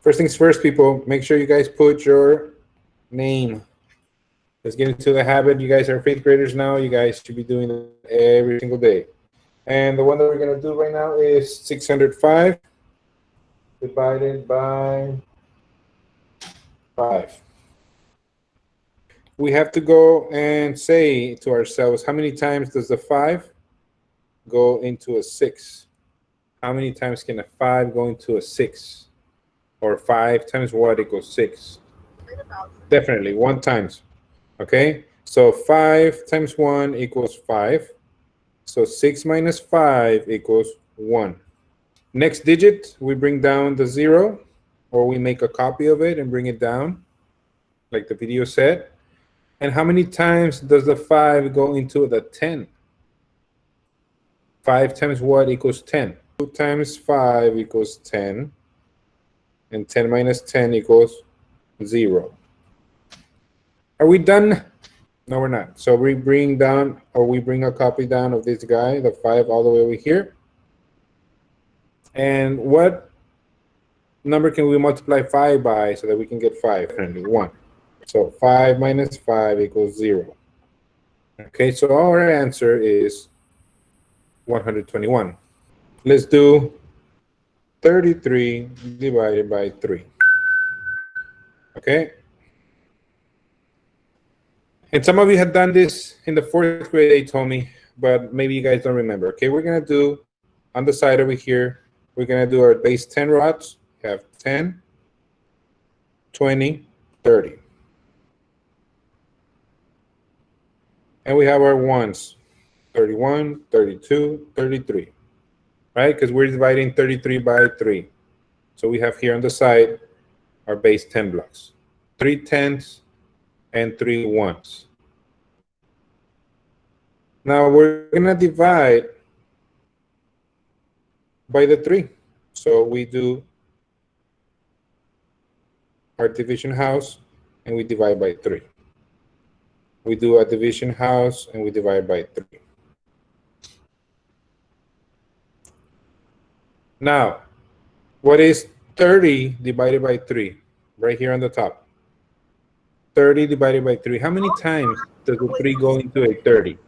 First things first, people, make sure you guys put your name. Let's get into the habit. You guys are 5th graders now. You guys should be doing it every single day. And the one that we're going to do right now is 605 divided by 5. We have to go and say to ourselves, how many times does the 5 go into a 6? How many times can a 5 go into a 6? Or 5 times what equals 6? Definitely 1 times. Okay, so 5 times 1 equals 5. So 6 minus 5 equals 1. Next digit, we bring down the 0, or we make a copy of it and bring it down, like the video said. And how many times does the 5 go into the 10? 5 times what equals 10? 2 times 5 equals 10. And 10 minus 10 equals 0. Are we done? No, we're not. So we bring down, or we bring a copy down of this guy, the 5, all the way over here. And what number can we multiply 5 by so that we can get 5? 1. So 5 minus 5 equals 0. Okay, so our answer is 121. Let's do 33 divided by 3. Okay. And some of you had done this in the 4th grade, they told me, but maybe you guys don't remember. Okay, we're going to do, on the side over here, we're going to do our base 10 rods. We have 10, 20, 30. And we have our ones, 31, 32, 33. Right? Because we're dividing 33 by 3. So we have here on the side our base 10 blocks. 3 10s and 3 1s. Now we're going to divide by the 3. So we do our division house and we divide by 3. We do a division house and we divide by 3. Now, what is 30 divided by 3? Right here on the top. 30 divided by 3. How many times does the 3 go into a 30?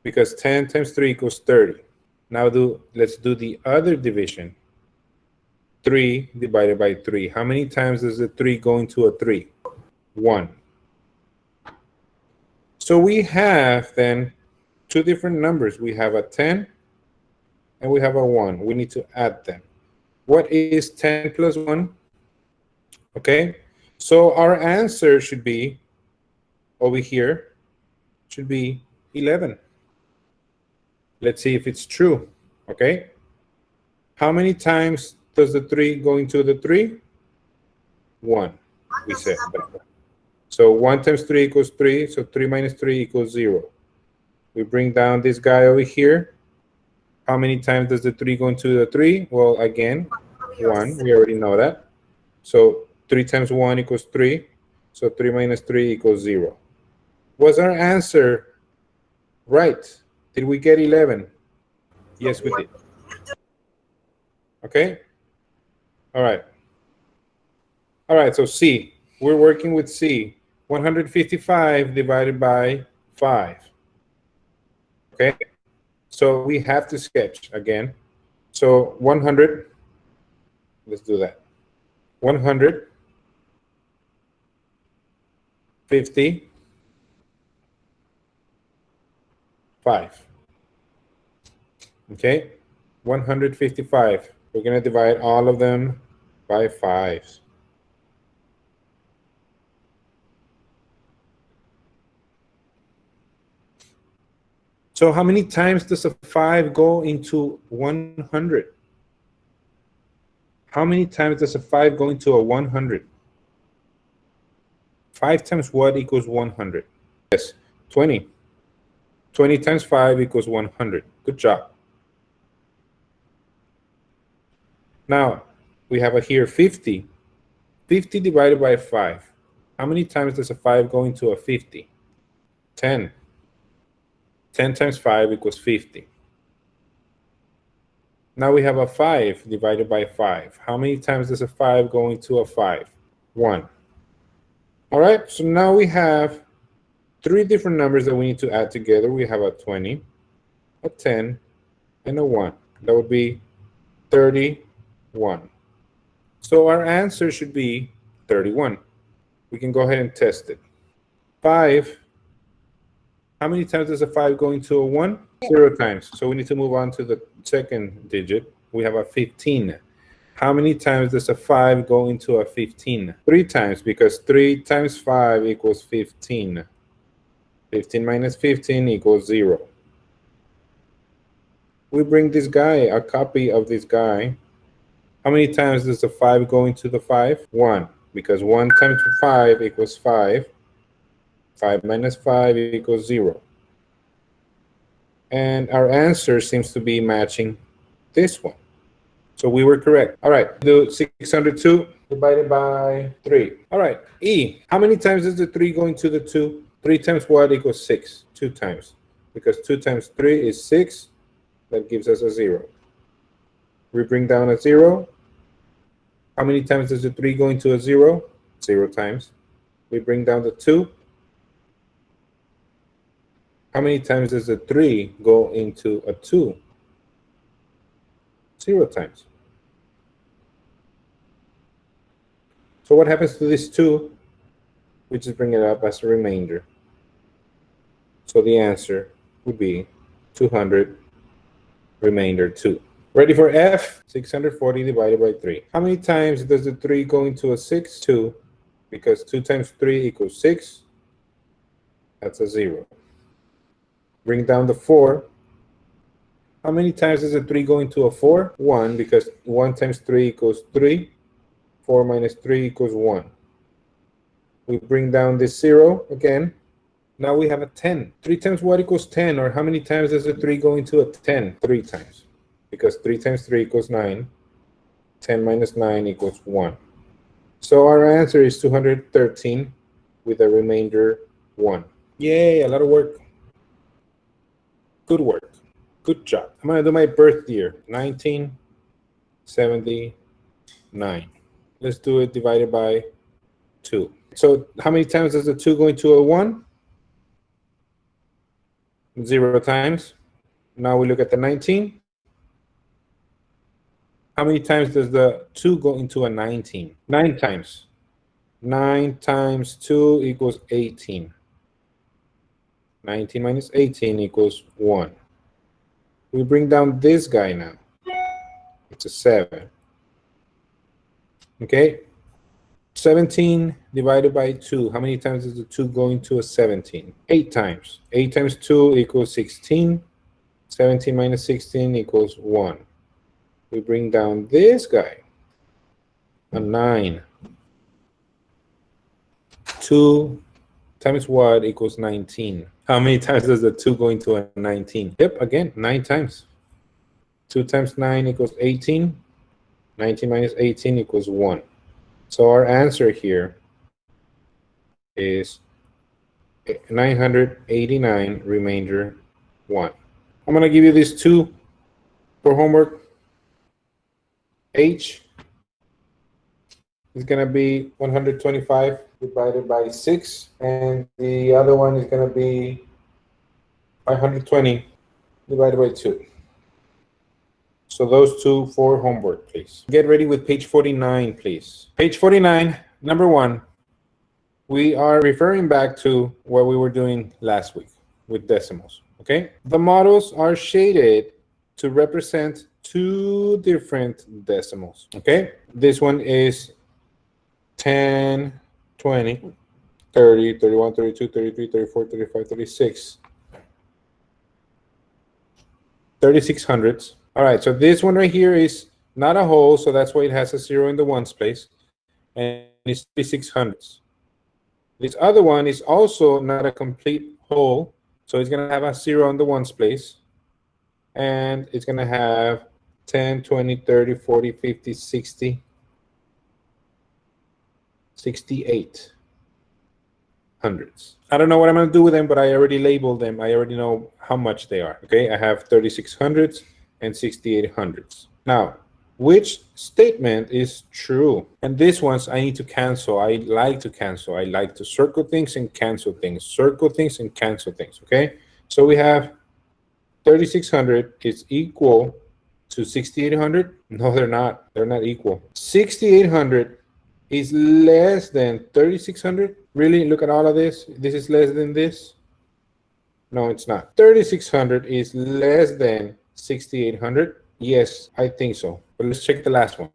Because 10 times 3 equals 30. Now let's do the other division. 3 divided by 3. How many times does the 3 go into a 3? 1. So we have then 2 different numbers. We have a 10 and we have a 1. We need to add them. What is 10 plus 1? Okay, so our answer should be over here, should be 11. Let's see if it's true. Okay, how many times does the 3 go into the 3? 1, we said. So 1 times 3 equals 3, so 3 minus 3 equals 0. We bring down this guy over here. How many times does the 3 go into the 3? Well, again, 1, we already know that. So 3 times 1 equals 3. So 3 minus 3 equals 0. Was our answer right? Did we get 11? Yes, we did. Okay? All right. All right, so C. We're working with C. 155 divided by 5. Okay? So we have to sketch again. So 100. Let's do that. 100. 50. 5. Okay, 155. We're going to divide all of them by 5. So how many times does a 5 go into 100? How many times does a 5 go into a 100? 5 times what equals 100? Yes, 20. 20 times 5 equals 100. Good job. Now, we have here 50. 50 divided by 5. How many times does a 5 go into a 50? 10. 10 times 5 equals 50. Now we have a 5 divided by 5. How many times does a 5 go into a 5? 1. All right, so now we have 3 different numbers that we need to add together. We have a 20, a 10, and a 1. That would be 31. So our answer should be 31. We can go ahead and test it. 5. How many times does a 5 go into a 1? 0 times. So we need to move on to the second digit. We have a 15. How many times does a 5 go into a 15? 3 times, because 3 times 5 equals 15. 15 minus 15 equals 0. We bring this guy, a copy of this guy. How many times does the 5 go into the 5? 1, because 1 times 5 equals 5. 5 minus 5 equals 0. And our answer seems to be matching this one. So we were correct. All right, do 602 divided by 3. All right, E. How many times does the 3 go into the 2? 3 times what equals 6? 2 times. Because 2 times 3 is 6. That gives us a 0. We bring down a 0. How many times does the 3 go into a 0? 0 times. We bring down the 2. How many times does the 3 go into a 2? 0 times. So what happens to this 2? We just bring it up as a remainder. So the answer would be 200 remainder 2. Ready for F? 640 divided by 3. How many times does the 3 go into a 6? 2. Because 2 times 3 equals 6. That's a 0. Bring down the 4. How many times does the 3 go into a 4? 1, because 1 times 3 equals 3. 4 minus 3 equals 1. We bring down this 0 again. Now we have a 10. 3 times what equals 10? Or how many times does the 3 go into a 10? 3 times. Because 3 times 3 equals 9. 10 minus 9 equals 1. So our answer is 213 with a remainder 1. Yay, a lot of work. Good work. Good job. I'm going to do my birth year, 1979. Let's do it divided by 2. So how many times does the 2 go into a 1? 0 times. Now we look at the 19. How many times does the 2 go into a 19? 9 times. 9 times 2 equals 18. 19 minus 18 equals 1. We bring down this guy now. It's a 7. Okay. 17 divided by 2. How many times does the 2 go into a 17? 8 times. 8 times 2 equals 16. 17 minus 16 equals 1. We bring down this guy. A 9. 2 times what equals 19? How many times does the 2 go into a 19? Yep, again, 9 times. 2 times 9 equals 18. 19 minus 18 equals 1. So our answer here is 989 remainder 1. I'm going to give you these 2 for homework. H is going to be 125 divided by 6, and the other one is going to be 520 divided by 2. So those 2 for homework, please. Get ready with page 49, please. Page 49, number 1. We are referring back to what we were doing last week with decimals, okay? The models are shaded to represent 2 different decimals, okay? This one is 10, 20, 30, 31, 32, 33, 34, 35, 36. 36 hundredths. All right, so this one right here is not a whole, so that's why it has a 0 in the ones place, and it's 36 hundredths. This other one is also not a complete whole, so it's going to have a 0 in the ones place, and it's going to have 10, 20, 30, 40, 50, 60, 68 hundredths. I don't know what I'm going to do with them, but I already labeled them. I already know how much they are. Okay, I have 36 hundredths and 68 hundredths. Now, which statement is true? And these ones I need to cancel. I like to cancel. I like to circle things and cancel things. Circle things and cancel things, okay? So we have 3,600 is equal to 6,800. No, they're not. They're not equal. 6,800 is less than 3,600. Really? Look at all of this. This is less than this. No, it's not. 3,600 is less than 6,800. Yes, I think so. But let's check the last one.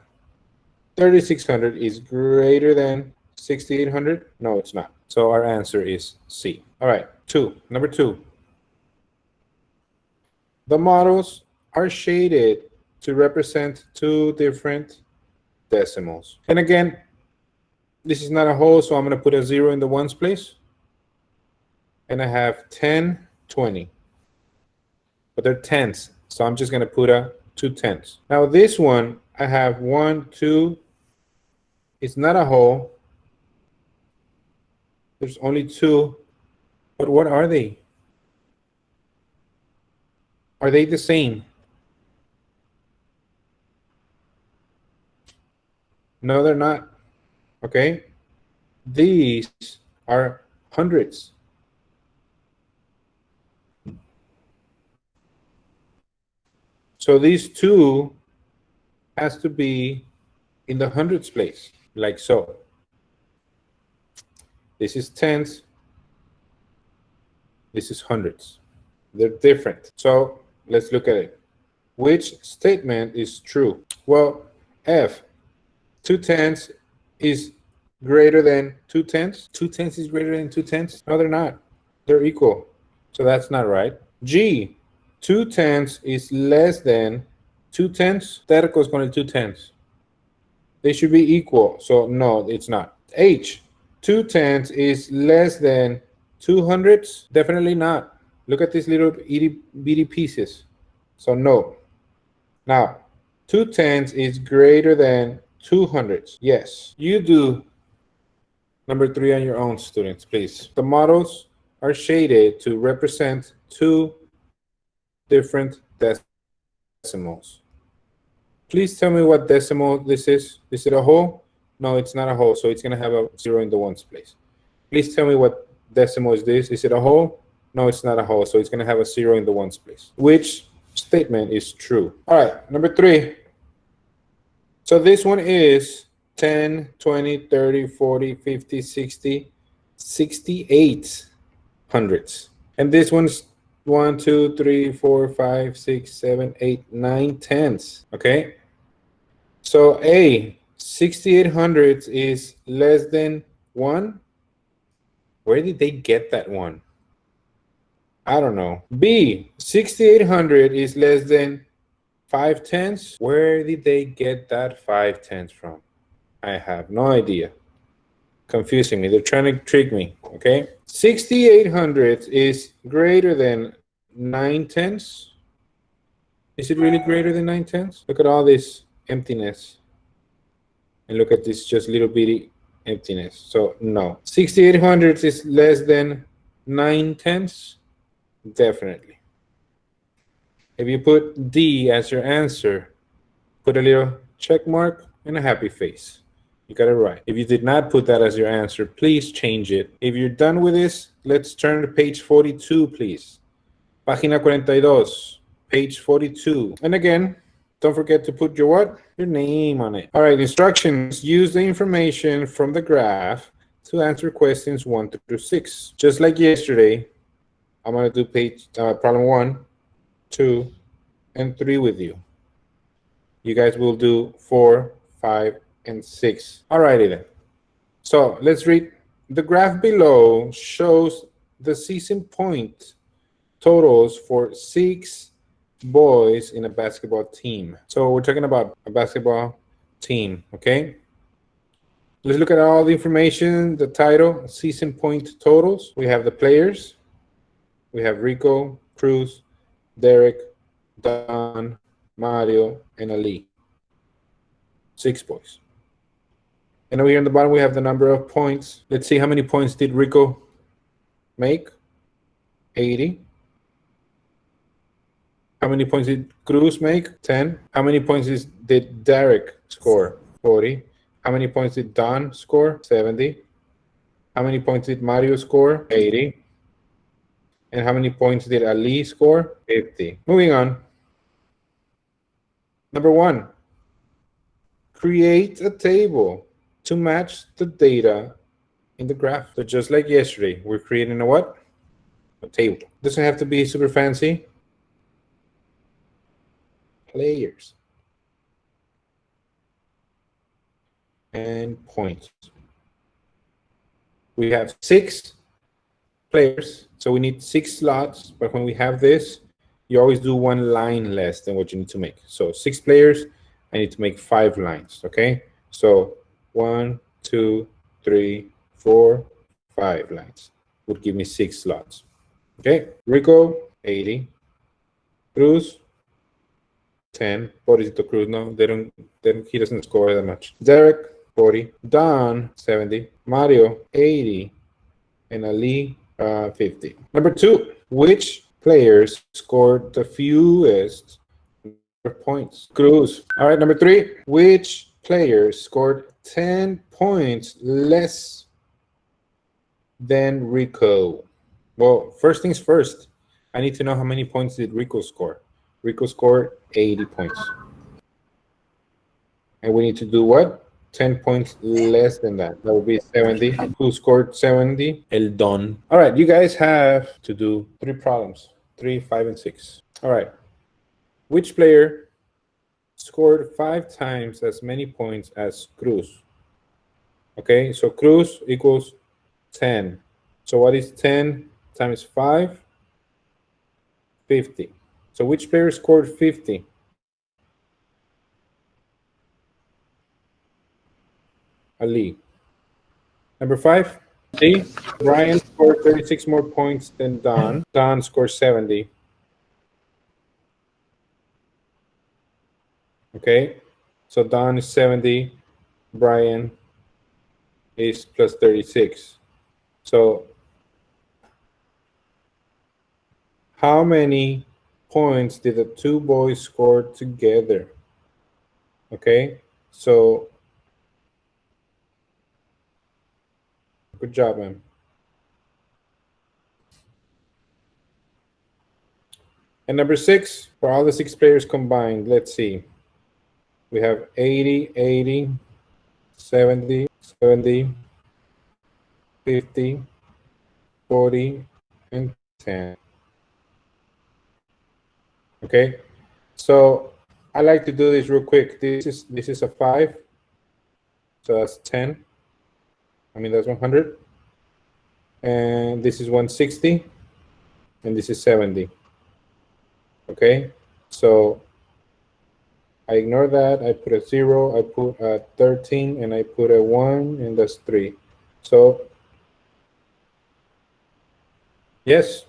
3,600 is greater than 6,800. No, it's not. So our answer is C. All right, number two. The models are shaded to represent two different decimals. And again, this is not a whole, so I'm going to put a 0 in the ones place. And I have 10, 20. But they're tenths, so I'm just going to put a 2 tenths. Now this one, I have 1, 2. It's not a whole. There's only 2. But what are they? Are they the same? No, they're not. Okay? These are hundreds. So these two has to be in the hundreds place, like so. This is tenths. This is hundreds. They're different. So let's look at it. Which statement is true? Well, F, 2 tenths is greater than 2 tenths. 2 tenths is greater than 2 tenths. No, they're not. They're equal. So that's not right. G, 2 tenths is less than 2 tenths. Tercos con el 2 tenths. They should be equal. So no, it's not. H, 2 tenths is less than 2 hundredths. Definitely not. Look at these little itty bitty pieces. So no. Now, 2 tenths is greater than 2 hundredths. Yes, you do number 3 on your own, students, please. The models are shaded to represent two different decimals. Please tell me what decimal this is. Is it a whole? No, it's not a whole, so it's going to have a 0 in the ones place. Please tell me what decimal is this. Is it a whole? No, it's not a whole, so it's going to have a 0 in the ones place. Which statement is true? All right, number 3. So this one is 10, 20, 30, 40, 50, 60, 68 hundredths. And this one's 1, 2, 3, 4, 5, 6, 7, 8, 9 tenths. Okay. So A, 68 hundredths is less than 1. Where did they get that one? I don't know. B, 6800 is less than 5 tenths. Where did they get that 5 tenths from? I have no idea. Confusing me. They're trying to trick me. Okay. 68 hundredths is greater than 9 tenths. Is it really greater than 9 tenths? Look at all this emptiness. And look at this just little bitty emptiness. So no. 68 hundredths is less than 9 tenths. Definitely. If you put D as your answer, put a little check mark and a happy face. You got it right. If you did not put that as your answer, please change it. If you're done with this, let's turn to page 42, please. Página 42, page 42. And again, don't forget to put your what? Your name on it. All right, instructions. Use the information from the graph to answer questions 1 through 6. Just like yesterday, I'm going to do problem 1, 2, and 3 with you. You guys will do 4, 5, and 6. All righty then. So let's read. The graph below shows the season point totals for 6 boys in a basketball team. So we're talking about a basketball team, okay? Let's look at all the information, the title, season point totals. We have the players. We have Rico, Cruz, Derek, Don, Mario, and Ali. 6 boys. And over here on the bottom, we have the number of points. Let's see how many points did Rico make. 80. How many points did Cruz make? 10. How many points did Derek score? 40. How many points did Don score? 70. How many points did Mario score? 80. And how many points did Ali score? 50. Moving on. Number 1. Create a table to match the data in the graph. So just like yesterday, we're creating a what? A table. Doesn't have to be super fancy. Players and points. We have 6 players, so we need 6 slots, but when we have this, you always do 1 line less than what you need to make. So 6 players, I need to make 5 lines, okay? So 1, 2, 3, 4, 5 lines would give me 6 slots. Okay, Rico, 80. Cruz, 10. Pobrecito Cruz, no, he doesn't score that much. Derek, 40. Don, 70. Mario, 80. And Ali, 50. Number 2, which players scored the fewest points? Cruz. All right, number 3, which players scored 10 points less than Rico? Well, first things first, I need to know how many points did Rico score. Rico scored 80 points. And we need to do what? 10 points less than that. That would be 70. Who scored 70? El Don. All right, you guys have to do 3 problems. 3, 5, and 6. All right. Which player scored 5 times as many points as Cruz? Okay, so Cruz equals 10. So what is 10 times 5? 50. So which player scored 50? Ali. Number 5, see, Brian scored 36 more points than Don. Don scored 70. Okay, so Don is 70, Brian is plus 36. So how many points did the 2 boys score together? Okay, so good job, man. And number 6, for all the 6 players combined, let's see. We have 80, 80, 70, 70, 50, 40, and 10. Okay, so I like to do this real quick. This is a 5, so that's 10. I mean, that's 100. And this is 160, and this is 70. Okay, so I ignore that. I put a 0, I put a 13, and I put a 1, and that's 3. So yes,